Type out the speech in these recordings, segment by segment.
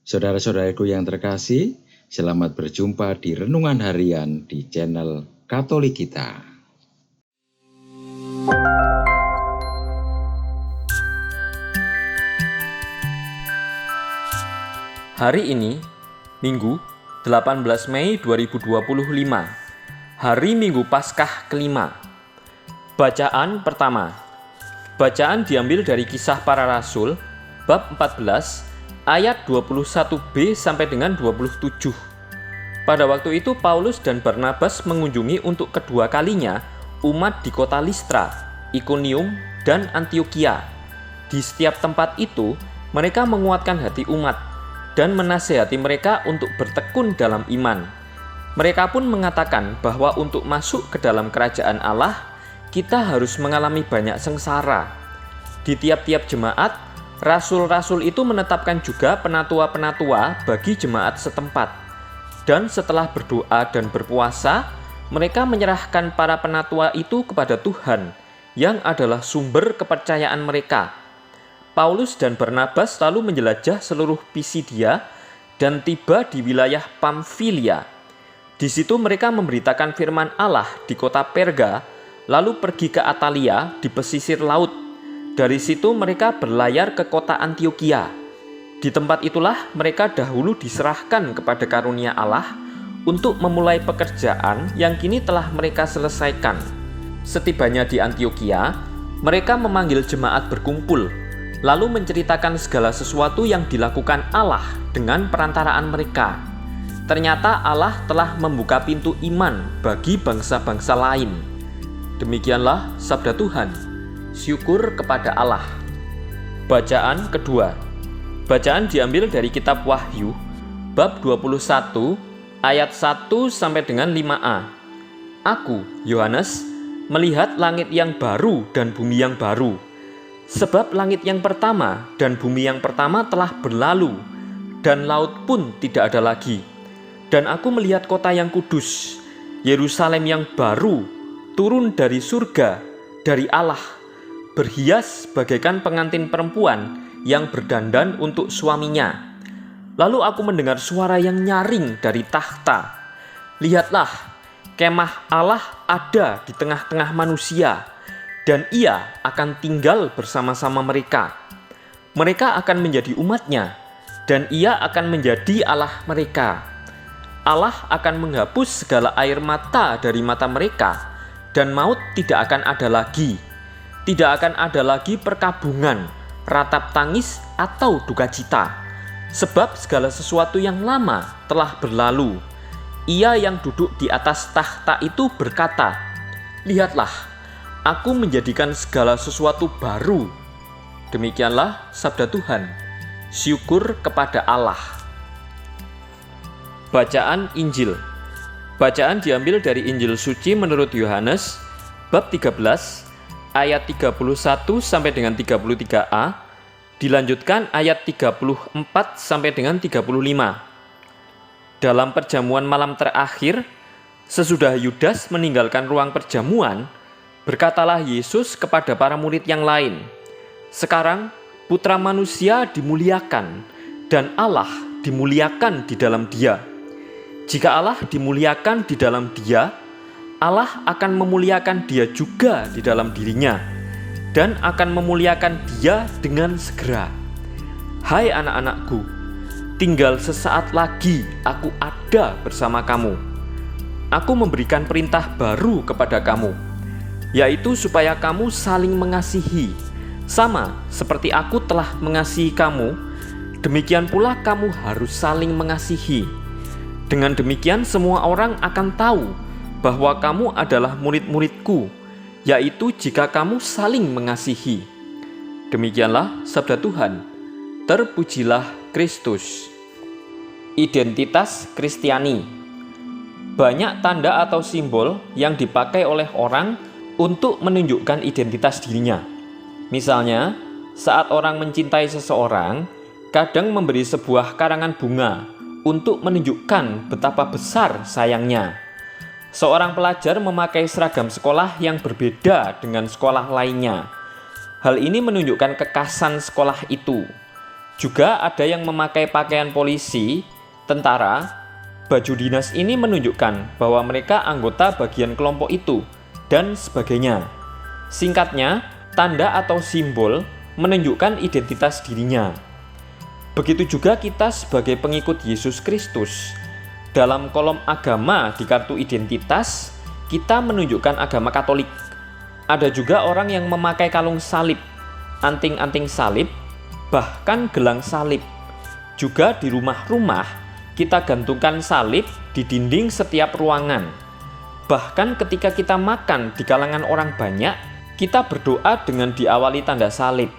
Saudara-saudaraku yang terkasih, selamat berjumpa di Renungan Harian di channel Katolik kita. Hari ini, Minggu 18 Mei 2025, hari Minggu Paskah kelima. Bacaan pertama. Bacaan diambil dari Kisah Para Rasul, bab 14, ayat 21b sampai dengan 27. Pada waktu itu Paulus dan Barnabas mengunjungi untuk kedua kalinya umat di kota Listra, Ikonium, dan Antiokhia. Di setiap tempat itu, mereka menguatkan hati umat dan menasihati mereka untuk bertekun dalam iman. Mereka pun mengatakan bahwa untuk masuk ke dalam kerajaan Allah, kita harus mengalami banyak sengsara. Di tiap-tiap jemaat, rasul-rasul itu menetapkan juga penatua-penatua bagi jemaat setempat. Dan setelah berdoa dan berpuasa, mereka menyerahkan para penatua itu kepada Tuhan, yang adalah sumber kepercayaan mereka. Paulus dan Barnabas lalu menjelajah seluruh Pisidia dan tiba di wilayah Pamfilia. Di situ mereka memberitakan firman Allah di kota Perga, lalu pergi ke Atalia di pesisir laut. Dari situ mereka berlayar ke kota Antiokhia. Di tempat itulah mereka dahulu diserahkan kepada karunia Allah untuk memulai pekerjaan yang kini telah mereka selesaikan. Setibanya di Antiokhia, mereka memanggil jemaat berkumpul, lalu menceritakan segala sesuatu yang dilakukan Allah dengan perantaraan mereka. Ternyata Allah telah membuka pintu iman bagi bangsa-bangsa lain. Demikianlah sabda Tuhan. Syukur kepada Allah. Bacaan kedua. Bacaan diambil dari kitab Wahyu, bab 21, ayat 1 sampai dengan 5a. Aku, Yohanes, melihat langit yang baru dan bumi yang baru. Sebab langit yang pertama dan bumi yang pertama telah berlalu, dan laut pun tidak ada lagi. Dan aku melihat kota yang kudus, Yerusalem yang baru, turun dari surga, dari Allah, berhias bagaikan pengantin perempuan yang berdandan untuk suaminya. Lalu aku mendengar suara yang nyaring dari takhta. Lihatlah, kemah Allah ada di tengah-tengah manusia, dan ia akan tinggal bersama-sama mereka. Mereka akan menjadi umatnya, dan ia akan menjadi Allah mereka. Allah akan menghapus segala air mata dari mata mereka, dan maut tidak akan ada lagi. Tidak akan ada lagi perkabungan, ratap tangis, atau duka cita. Sebab segala sesuatu yang lama telah berlalu. Ia yang duduk di atas takhta itu berkata, "Lihatlah, aku menjadikan segala sesuatu baru." Demikianlah sabda Tuhan. Syukur kepada Allah. Bacaan Injil. Bacaan diambil dari Injil Suci menurut Yohanes, bab 13, ayat 31 sampai dengan 33a, dilanjutkan ayat 34 sampai dengan 35. Dalam perjamuan malam terakhir, sesudah Yudas meninggalkan ruang perjamuan, berkatalah Yesus kepada para murid yang lain, "Sekarang Putra Manusia dimuliakan, dan Allah dimuliakan di dalam Dia. Jika Allah dimuliakan di dalam Dia, Allah akan memuliakan Dia juga di dalam dirinya, dan akan memuliakan Dia dengan segera. Hai anak-anakku, tinggal sesaat lagi aku ada bersama kamu. Aku memberikan perintah baru kepada kamu, yaitu supaya kamu saling mengasihi. Sama seperti aku telah mengasihi kamu, demikian pula kamu harus saling mengasihi. Dengan demikian semua orang akan tahu bahwa kamu adalah murid-muridku, yaitu jika kamu saling mengasihi." Demikianlah sabda Tuhan. Terpujilah Kristus. Identitas Kristiani. Banyak tanda atau simbol yang dipakai oleh orang untuk menunjukkan identitas dirinya. Misalnya, saat orang mencintai seseorang, kadang memberi sebuah karangan bunga untuk menunjukkan betapa besar sayangnya. Seorang pelajar memakai seragam sekolah yang berbeda dengan sekolah lainnya. Hal ini menunjukkan kekhasan sekolah itu. Juga ada yang memakai pakaian polisi, tentara. Baju dinas ini menunjukkan bahwa mereka anggota bagian kelompok itu, dan sebagainya. Singkatnya, tanda atau simbol menunjukkan identitas dirinya. Begitu juga kita sebagai pengikut Yesus Kristus. Dalam kolom agama di kartu identitas, kita menunjukkan agama Katolik. Ada juga orang yang memakai kalung salib, anting-anting salib, bahkan gelang salib. Juga di rumah-rumah, kita gantungkan salib di dinding setiap ruangan. Bahkan ketika kita makan di kalangan orang banyak, kita berdoa dengan diawali tanda salib.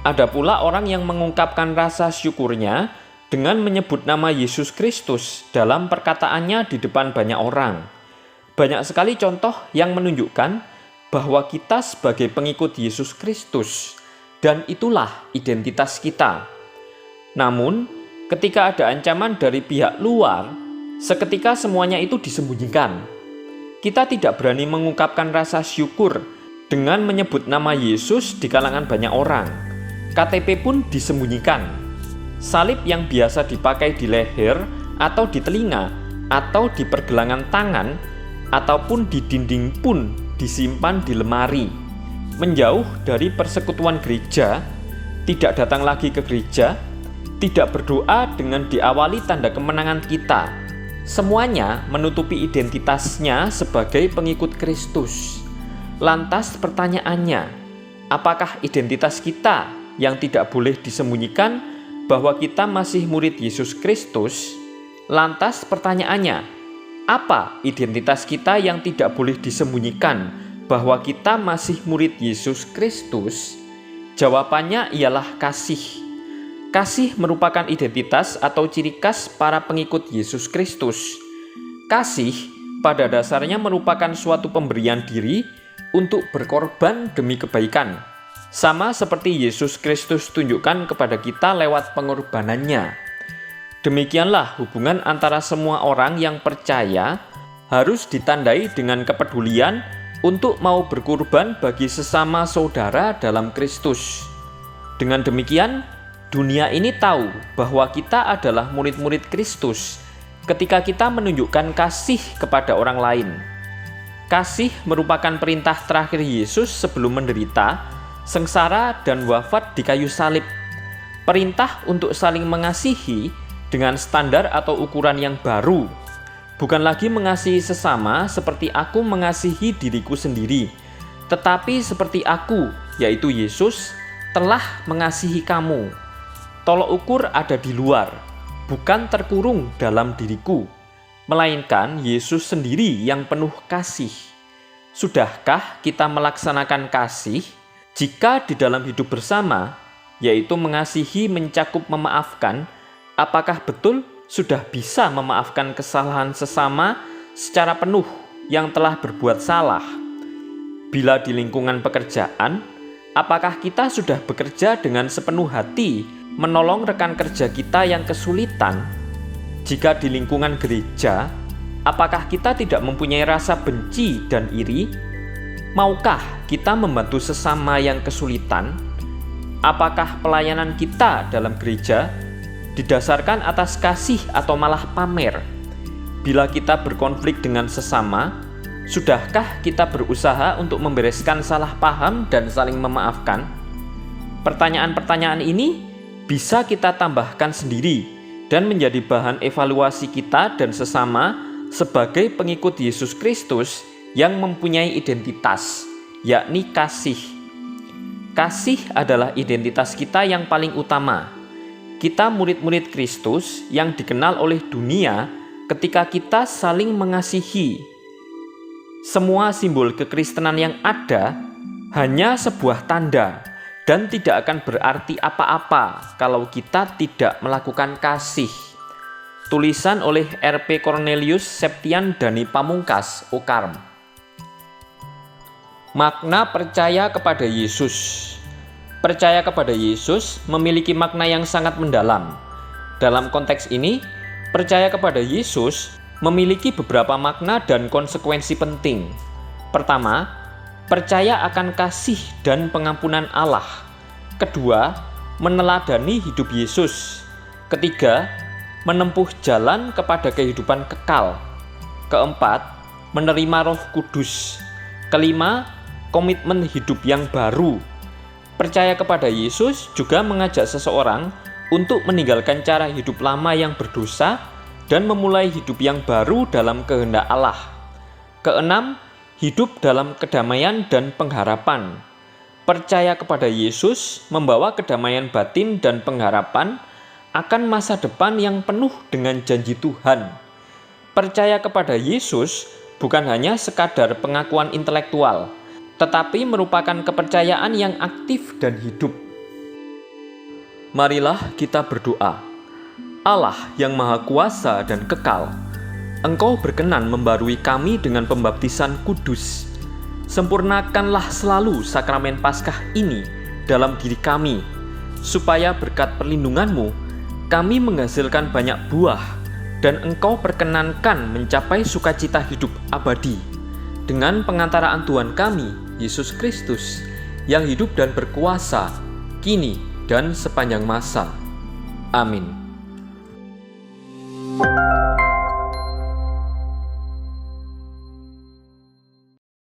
Ada pula orang yang mengungkapkan rasa syukurnya dengan menyebut nama Yesus Kristus dalam perkataannya di depan banyak orang. Banyak sekali contoh yang menunjukkan bahwa kita sebagai pengikut Yesus Kristus, dan itulah identitas kita. Namun, ketika ada ancaman dari pihak luar, seketika semuanya itu disembunyikan. Kita tidak berani mengungkapkan rasa syukur dengan menyebut nama Yesus di kalangan banyak orang. KTP pun disembunyikan. Salib yang biasa dipakai di leher atau di telinga atau di pergelangan tangan ataupun di dinding pun disimpan di lemari. Menjauh dari persekutuan gereja, tidak datang lagi ke gereja, tidak berdoa dengan diawali tanda kemenangan kita. Semuanya menutupi identitasnya sebagai pengikut Kristus. Lantas pertanyaannya, apakah identitas kita yang tidak boleh disembunyikan bahwa kita masih murid Yesus Kristus? Lantas pertanyaannya, apa identitas kita yang tidak boleh disembunyikan bahwa kita masih murid Yesus Kristus? Jawabannya ialah kasih. Kasih merupakan identitas atau ciri khas para pengikut Yesus Kristus. Kasih pada dasarnya merupakan suatu pemberian diri untuk berkorban demi kebaikan. Sama seperti Yesus Kristus tunjukkan kepada kita lewat pengorbanannya. Demikianlah hubungan antara semua orang yang percaya harus ditandai dengan kepedulian untuk mau berkorban bagi sesama saudara dalam Kristus. Dengan demikian, dunia ini tahu bahwa kita adalah murid-murid Kristus ketika kita menunjukkan kasih kepada orang lain. Kasih merupakan perintah terakhir Yesus sebelum menderita, sengsara, dan wafat di kayu salib. Perintah untuk saling mengasihi dengan standar atau ukuran yang baru. Bukan lagi mengasihi sesama seperti aku mengasihi diriku sendiri, tetapi seperti aku, yaitu Yesus, telah mengasihi kamu. Tolok ukur ada di luar, bukan terkurung dalam diriku, melainkan Yesus sendiri yang penuh kasih. Sudahkah kita melaksanakan kasih? Jika di dalam hidup bersama, yaitu mengasihi mencakup memaafkan, apakah betul sudah bisa memaafkan kesalahan sesama secara penuh yang telah berbuat salah? Bila di lingkungan pekerjaan, apakah kita sudah bekerja dengan sepenuh hati menolong rekan kerja kita yang kesulitan? Jika di lingkungan gereja, apakah kita tidak mempunyai rasa benci dan iri? Maukah kita membantu sesama yang kesulitan? Apakah pelayanan kita dalam gereja didasarkan atas kasih atau malah pamer? Bila kita berkonflik dengan sesama, sudahkah kita berusaha untuk membereskan salah paham dan saling memaafkan? Pertanyaan-pertanyaan ini bisa kita tambahkan sendiri dan menjadi bahan evaluasi kita dan sesama sebagai pengikut Yesus Kristus yang mempunyai identitas, yakni kasih. Kasih adalah identitas kita yang paling utama. Kita murid-murid Kristus yang dikenal oleh dunia ketika kita saling mengasihi. Semua simbol kekristenan yang ada hanya sebuah tanda dan tidak akan berarti apa-apa kalau kita tidak melakukan kasih. Tulisan oleh R.P. Cornelius Septian Dani Pamungkas, Okarm. Makna percaya kepada Yesus. Percaya kepada Yesus memiliki makna yang sangat mendalam. Dalam konteks ini, percaya kepada Yesus memiliki beberapa makna dan konsekuensi penting. Pertama, percaya akan kasih dan pengampunan Allah. Kedua, meneladani hidup Yesus. Ketiga, menempuh jalan kepada kehidupan kekal. Keempat, menerima Roh Kudus. Kelima, komitmen hidup yang baru. Percaya kepada Yesus juga mengajak seseorang untuk meninggalkan cara hidup lama yang berdosa dan memulai hidup yang baru dalam kehendak Allah. Keenam, hidup dalam kedamaian dan pengharapan. Percaya kepada Yesus membawa kedamaian batin dan pengharapan akan masa depan yang penuh dengan janji Tuhan. Percaya kepada Yesus bukan hanya sekadar pengakuan intelektual, tetapi merupakan kepercayaan yang aktif dan hidup. Marilah kita berdoa. Allah yang Maha Kuasa dan kekal, Engkau berkenan membarui kami dengan pembaptisan kudus. Sempurnakanlah selalu sakramen Paskah ini dalam diri kami, supaya berkat perlindungan-Mu, kami menghasilkan banyak buah, dan Engkau perkenankan mencapai sukacita hidup abadi. Dengan pengantaraan Tuhan kami, Yesus Kristus, yang hidup dan berkuasa, kini dan sepanjang masa. Amin.